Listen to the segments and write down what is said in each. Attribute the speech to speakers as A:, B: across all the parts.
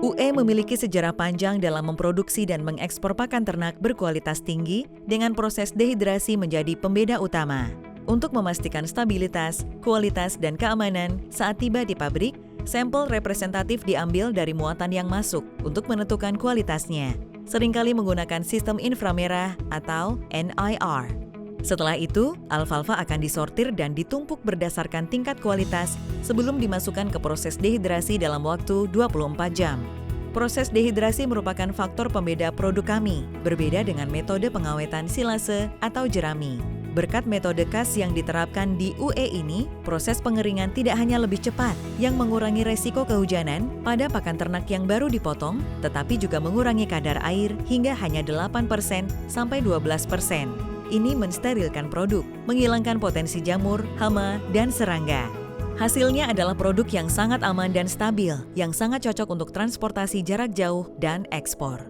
A: UE memiliki sejarah panjang dalam memproduksi dan mengekspor pakan ternak berkualitas tinggi dengan proses dehidrasi menjadi pembeda utama. Untuk memastikan stabilitas, kualitas, dan keamanan saat tiba di pabrik, sampel representatif diambil dari muatan yang masuk untuk menentukan kualitasnya, seringkali menggunakan sistem inframerah atau NIR. Setelah itu, alfalfa akan disortir dan ditumpuk berdasarkan tingkat kualitas sebelum dimasukkan ke proses dehidrasi dalam waktu 24 jam. Proses dehidrasi merupakan faktor pembeda produk kami, berbeda dengan metode pengawetan silase atau jerami. Berkat metode khas yang diterapkan di UE ini, proses pengeringan tidak hanya lebih cepat, yang mengurangi resiko kehujanan pada pakan ternak yang baru dipotong, tetapi juga mengurangi kadar air hingga hanya 8% sampai 12%. Ini mensterilkan produk, menghilangkan potensi jamur, hama, dan serangga. Hasilnya adalah produk yang sangat aman dan stabil, yang sangat cocok untuk transportasi jarak jauh dan ekspor.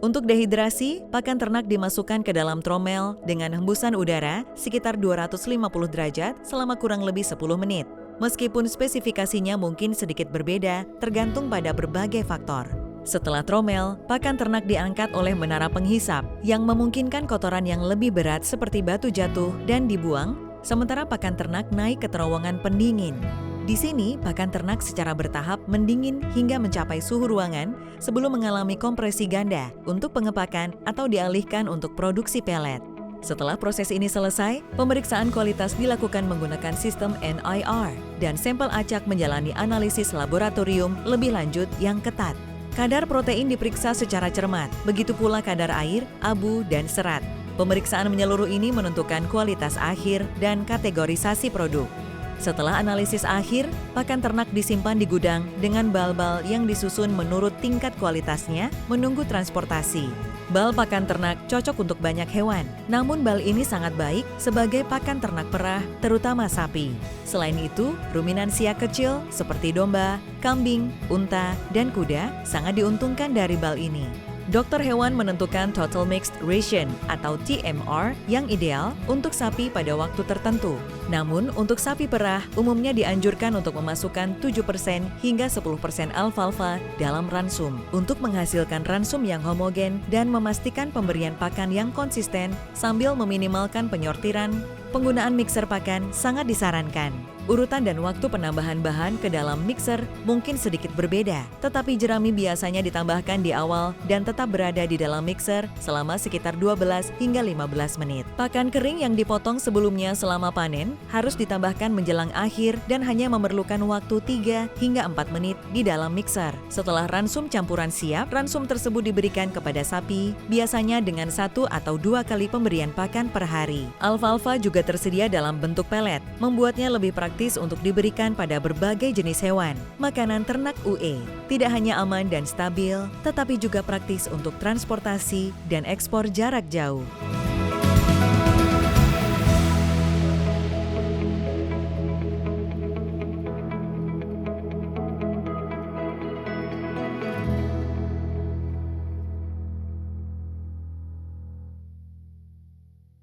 A: Untuk dehidrasi, pakan ternak dimasukkan ke dalam tromel dengan hembusan udara sekitar 250 derajat selama kurang lebih 10 menit. Meskipun spesifikasinya mungkin sedikit berbeda, tergantung pada berbagai faktor. Setelah tromel, pakan ternak diangkat oleh menara penghisap yang memungkinkan kotoran yang lebih berat seperti batu jatuh dan dibuang, sementara pakan ternak naik ke terowongan pendingin. Di sini, pakan ternak secara bertahap mendingin hingga mencapai suhu ruangan sebelum mengalami kompresi ganda untuk pengepakan atau dialihkan untuk produksi pelet. Setelah proses ini selesai, pemeriksaan kualitas dilakukan menggunakan sistem NIR dan sampel acak menjalani analisis laboratorium lebih lanjut yang ketat. Kadar protein diperiksa secara cermat, begitu pula kadar air, abu, dan serat. Pemeriksaan menyeluruh ini menentukan kualitas akhir dan kategorisasi produk. Setelah analisis akhir, pakan ternak disimpan di gudang dengan bal-bal yang disusun menurut tingkat kualitasnya menunggu transportasi. Bal pakan ternak cocok untuk banyak hewan, namun bal ini sangat baik sebagai pakan ternak perah, terutama sapi. Selain itu, ruminansia kecil seperti domba, kambing, unta, dan kuda sangat diuntungkan dari bal ini. Dokter hewan menentukan Total Mixed Ration atau TMR yang ideal untuk sapi pada waktu tertentu. Namun, untuk sapi perah, umumnya dianjurkan untuk memasukkan 7% hingga 10% alfalfa dalam ransum untuk menghasilkan ransum yang homogen dan memastikan pemberian pakan yang konsisten sambil meminimalkan penyortiran. Penggunaan mixer pakan sangat disarankan. Urutan dan waktu penambahan bahan ke dalam mixer mungkin sedikit berbeda, tetapi jerami biasanya ditambahkan di awal dan tetap berada di dalam mixer selama sekitar 12 hingga 15 menit. Pakan kering yang dipotong sebelumnya selama panen harus ditambahkan menjelang akhir dan hanya memerlukan waktu 3 hingga 4 menit di dalam mixer. Setelah ransum campuran siap, ransum tersebut diberikan kepada sapi, biasanya dengan 1 atau 2 kali pemberian pakan per hari. Alfalfa juga tersedia dalam bentuk pelet, membuatnya lebih praktis untuk diberikan pada berbagai jenis hewan. Makanan ternak UE tidak hanya aman dan stabil, tetapi juga praktis untuk transportasi dan ekspor jarak jauh.